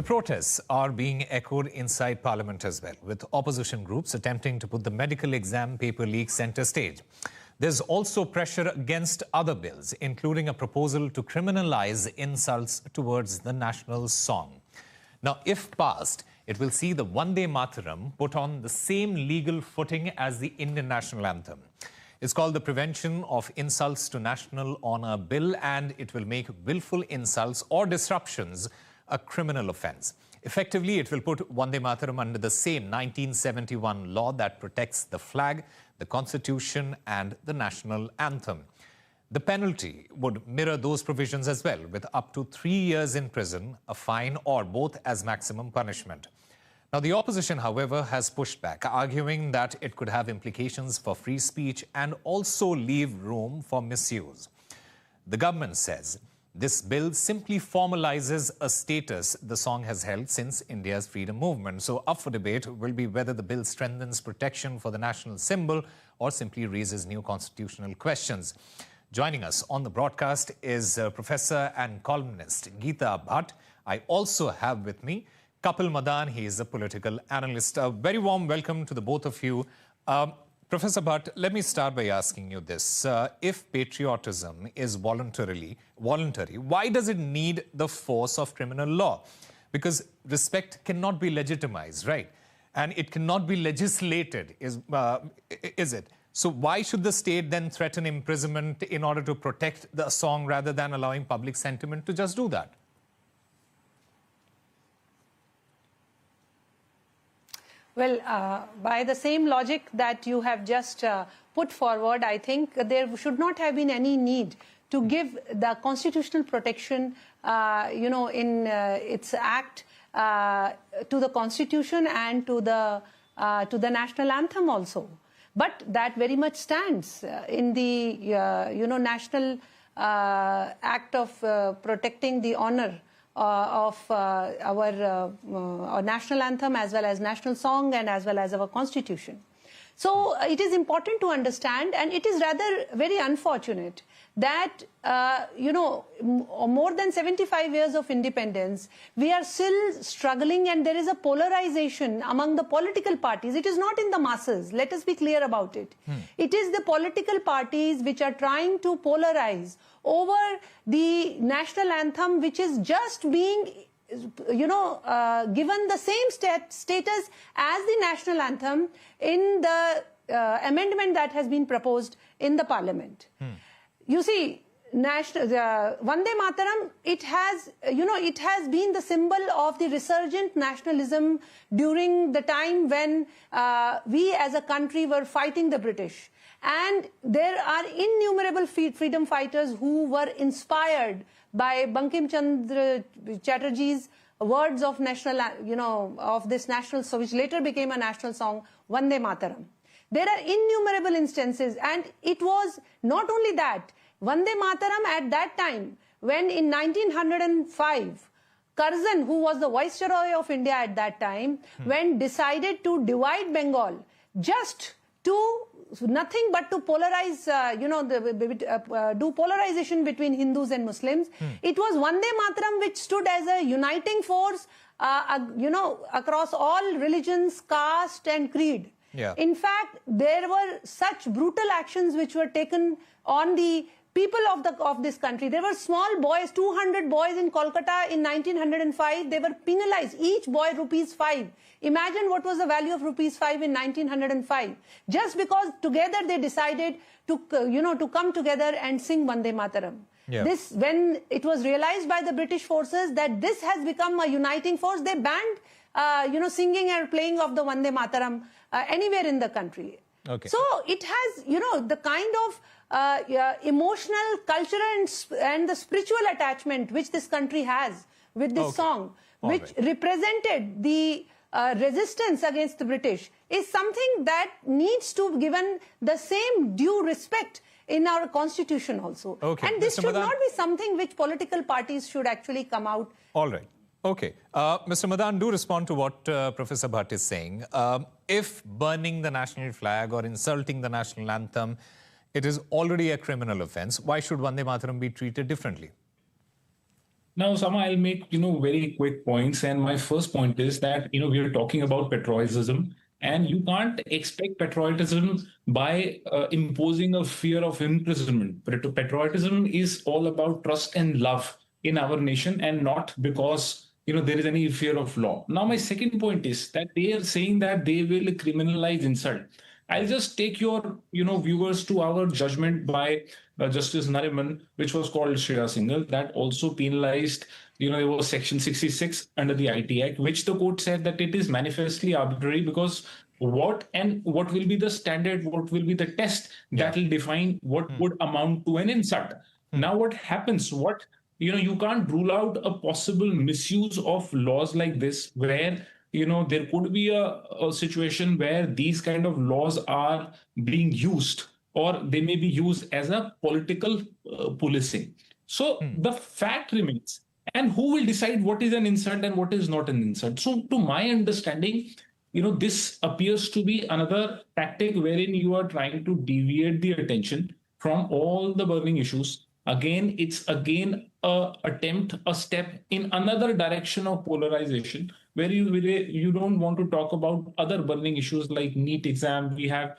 The protests are being echoed inside Parliament as well, with opposition groups attempting to put the medical exam paper leak centre stage. There's also pressure against other bills, including a proposal to criminalize insults towards the national song. Now, if passed, it will see the Vande Mataram put on the same legal footing as the Indian National Anthem. It's called the Prevention of Insults to National Honour Bill, and it will make willful insults or disruptions a criminal offence. Effectively, it will put Vande Mataram under the same 1971 law that protects the flag, the Constitution and the National Anthem. The penalty would mirror those provisions as well, with up to 3 years in prison, a fine or both as maximum punishment. Now, the opposition, however, has pushed back, arguing that it could have implications for free speech and also leave room for misuse. The government says this bill simply formalizes a status the song has held since India's freedom movement. So up for debate will be whether the bill strengthens protection for the national symbol or simply raises new constitutional questions. Joining us on the broadcast is Professor and columnist Geeta Bhatt. I also have with me Kapil Madan. He is a political analyst. A very warm welcome to the both of you. Professor Bhatt, let me start by asking you this. If patriotism is voluntary, why does it need the force of criminal law? Because respect cannot be legitimized, right? And it cannot be legislated, is it? So why should the state then threaten imprisonment in order to protect the song rather than allowing public sentiment to just do that? Well, by the same logic that you have just put forward, I think there should not have been any need to give the constitutional protection, in its act to the Constitution and to the National Anthem also. But that very much stands in the, National Act of protecting the honor of our national anthem as well as national song and as well as our constitution. So it is important to understand, and it is rather very unfortunate that, more than 75 years of independence, we are still struggling and there is a polarization among the political parties. It is not in the masses. Let us be clear about it. It is the political parties which are trying to polarize over the national anthem, which is just being given the same status as the national anthem in the amendment that has been proposed in the parliament. You see, Vande Mataram, it has been the symbol of the resurgent nationalism during the time when we as a country were fighting the British. And there are innumerable freedom fighters who were inspired by Bankim Chandra Chatterjee's words of of this national song, which later became a national song, Vande Mataram. There are innumerable instances, and it was not only that. Vande Mataram at that time, when in 1905, Curzon, who was the Viceroy of India at that time, when decided to divide Bengal just to nothing but to polarize, do polarization between Hindus and Muslims. It was Vande Mataram which stood as a uniting force, across all religions, caste and creed. Yeah. In fact, there were such brutal actions which were taken on the people of this country. There were small boys, 200 boys in Kolkata in 1905. They were penalized, each boy ₹5. Imagine what was the value of ₹5 in 1905. Just because together they decided to, to come together and sing Vande Mataram. Yeah. This, when it was realized by the British forces that this has become a uniting force, they banned, singing and playing of the Vande Mataram anywhere in the country. Okay. So it has, the kind of emotional, cultural and the spiritual attachment which this country has with this song, which represented the resistance against the British, is something that needs to be given the same due respect in our constitution also. Okay. And this should not be something which political parties should actually come out. All right. Okay. Mr. Madan, do respond to what Professor Bhatt is saying. If burning the national flag or insulting the national anthem, it is already a criminal offence, why should Vande Mataram be treated differently? Now, Sama, I'll make, very quick points. And my first point is that, we are talking about patriotism, and you can't expect patriotism by imposing a fear of imprisonment. Patriotism is all about trust and love in our nation, and not because, there is any fear of law. Now, my second point is that they are saying that they will criminalize insult. I'll just take your, viewers to our judgment by Justice Nariman, which was called Shreya Singhal, that also penalized, there was Section 66 under the IT Act, which the court said that it is manifestly arbitrary, because what will be the standard, what will be the test that will define what would amount to an insult. Now, what happens? You can't rule out a possible misuse of laws like this, where there could be a situation where these kind of laws are being used, or they may be used as a political policing. So the fact remains, and who will decide what is an insult and what is not an insult? So to my understanding, this appears to be another tactic wherein you are trying to deviate the attention from all the burning issues. Again, it's a step in another direction of polarization, where you don't want to talk about other burning issues like NEET exam. We have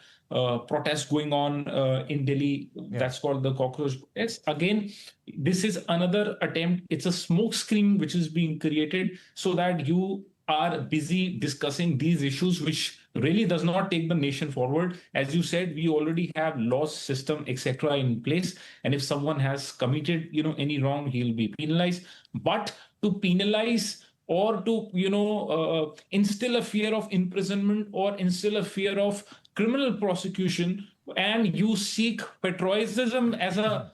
protests going on in Delhi. That's called the cockroach protest. Again, this is another attempt. It's a smoke screen which is being created so that you are busy discussing these issues, which really does not take the nation forward. As you said, we already have laws, system, etc. in place, and if someone has committed, any wrong, he'll be penalized. But to penalize or to, instill a fear of imprisonment or instill a fear of criminal prosecution, and you seek patriotism as a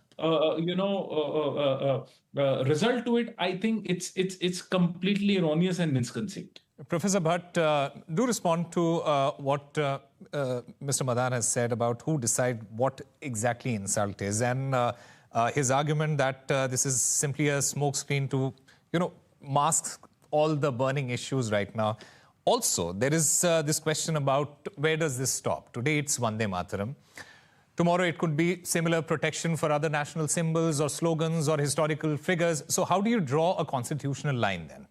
result to it, I think it's completely erroneous and misconceived. Professor Bhatt, do respond to what Mr. Madan has said about who decide what exactly insult is, and his argument that this is simply a smokescreen to, mask all the burning issues right now. Also, there is this question about where does this stop? Today it's Vande Mataram. Tomorrow it could be similar protection for other national symbols or slogans or historical figures. So how do you draw a constitutional line then?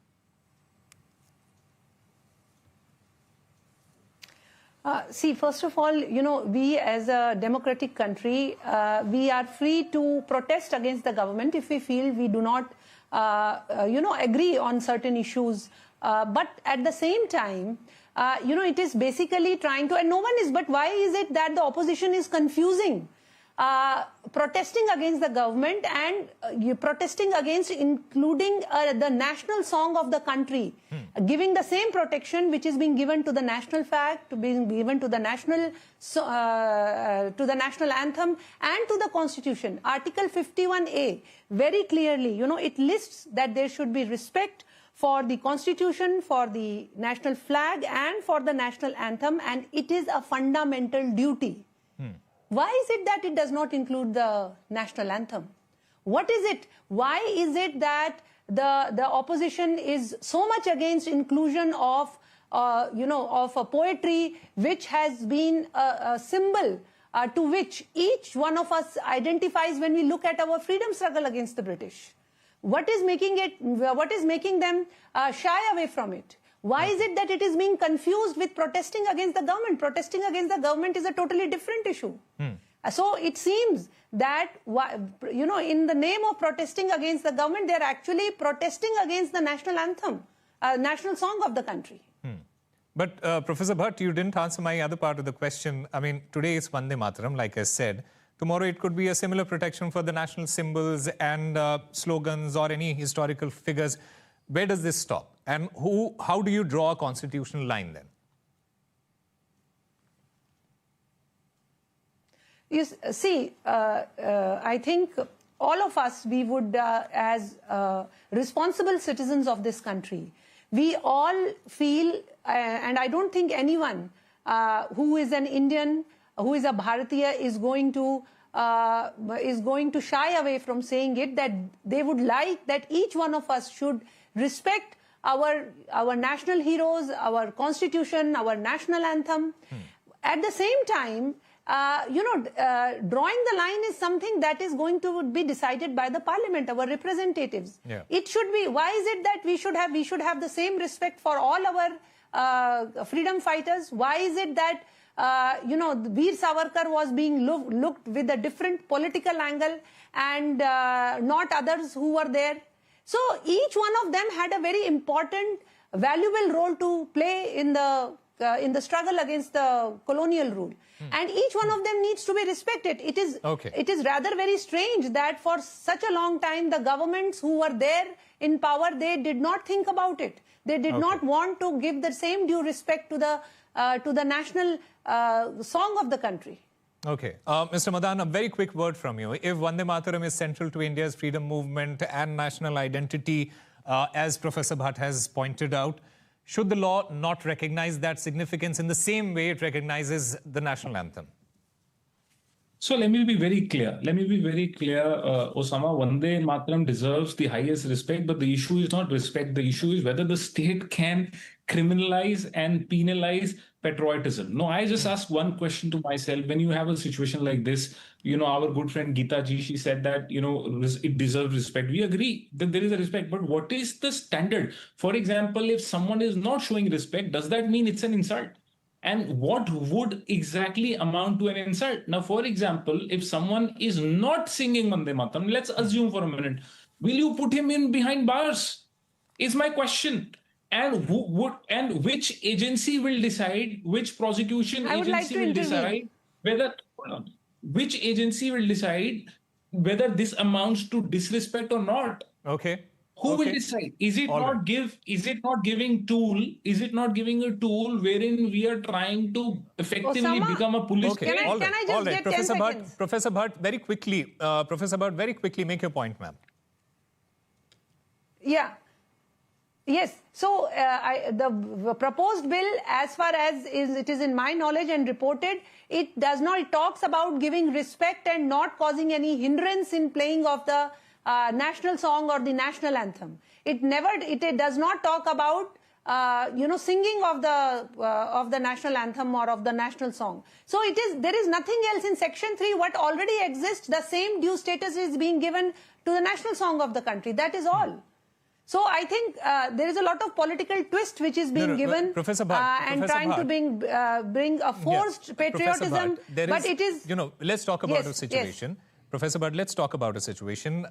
See, first of all, we as a democratic country, we are free to protest against the government if we feel we do not, agree on certain issues. But at the same time, it is basically trying to, and no one is, but why is it that the opposition is confusing protesting against the government and protesting against including the national song of the country, giving the same protection which is being given to the national flag, to being given to the national anthem and to the constitution. Article 51A very clearly, it lists that there should be respect for the constitution, for the national flag and for the national anthem, and it is a fundamental duty. Why is it that it does not include the national anthem? What is it? Why is it that the opposition is so much against inclusion of, of a poetry which has been a symbol to which each one of us identifies when we look at our freedom struggle against the British? What is making them shy away from it? Why is it that it is being confused with protesting against the government? Protesting against the government is a totally different issue. So it seems that, in the name of protesting against the government, they are actually protesting against the national anthem, national song of the country. But Professor Bhatt, you didn't answer my other part of the question. I mean, today is Vande Mataram, like I said. Tomorrow it could be a similar protection for the national symbols and slogans or any historical figures. Where does this stop? And how do you draw a constitutional line then? You see, I think all of us, we would, as responsible citizens of this country, we all feel, and I don't think anyone who is an Indian, who is a Bharatiya, is going to shy away from saying it, that they would like that each one of us should respect our national heroes, our constitution, our national anthem. At the same time, drawing the line is something that is going to be decided by the parliament, our representatives. Yeah. It should be. Why is it that we should have the same respect for all our freedom fighters? Why is it that Veer Savarkar was being looked with a different political angle and not others who were there? So each one of them had a very important, valuable role to play in the struggle against the colonial rule. And each one of them needs to be respected. It is rather very strange that for such a long time, the governments who were there in power, they did not think about it. They did not want to give the same due respect to the national song of the country. Okay. Mr. Madan, a very quick word from you. If Vande Mataram is central to India's freedom movement and national identity, as Professor Bhatt has pointed out, should the law not recognize that significance in the same way it recognizes the national anthem? So let me be very clear. Osama, Vande Mataram deserves the highest respect, but the issue is not respect. The issue is whether the state can criminalize and penalize patriotism. No, I just ask one question to myself. When you have a situation like this, our good friend Geeta ji, she said that, it deserves respect. We agree that there is a respect, but what is the standard? For example, if someone is not showing respect, does that mean it's an insult? And what would exactly amount to an insult? Now, for example, if someone is not singing Vande Mataram, let's assume for a minute, will you put him in behind bars? Is my question. And which agency will decide, which prosecution agency will decide which agency will decide whether this amounts to disrespect or not? Okay. Who will decide? Is it not giving a tool wherein we are trying to effectively become a police state? Can I just get 10 seconds? Professor Bhatt, very quickly, make your point, ma'am. Yeah. Yes. So the proposed bill, as far as it is in my knowledge and reported, it talks about giving respect and not causing any hindrance in playing of the national song or the national anthem. It does not talk about singing of the national anthem or of the national song. So there is nothing else in Section 3. What already exists, the same due status is being given to the national song of the country. That is all. So I think there is a lot of political twist which is being given Professor Bhatt, and trying to bring a forced patriotism. Bhatt, but it is, let's talk about a situation. Yes. Professor Bhatt, let's talk about a situation.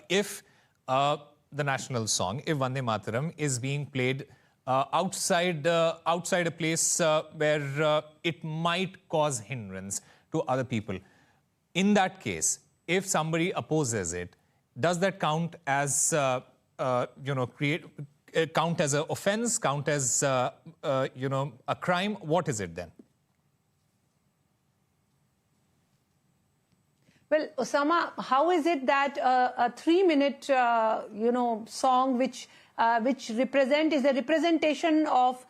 If the national song, if Vande Mataram is being played outside a place where it might cause hindrance to other people, in that case, if somebody opposes it, does that count as count as an offense, count as a crime? What is it then? Well, Osama, how is it that a 3-minute song which is a representation of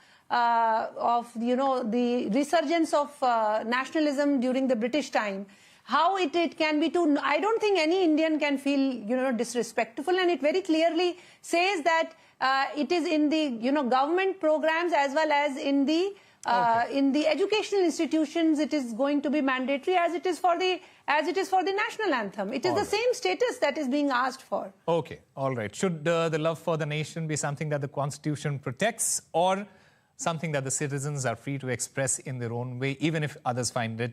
the resurgence of nationalism during the British time, how it can be too? I don't think any Indian can feel disrespectful, and it very clearly says that it is in the government programs as well as in the educational institutions. It is going to be mandatory as it is for the national anthem. It is the same status that is being asked for. Okay, all right. Should the love for the nation be something that the Constitution protects, or something that the citizens are free to express in their own way, even if others find it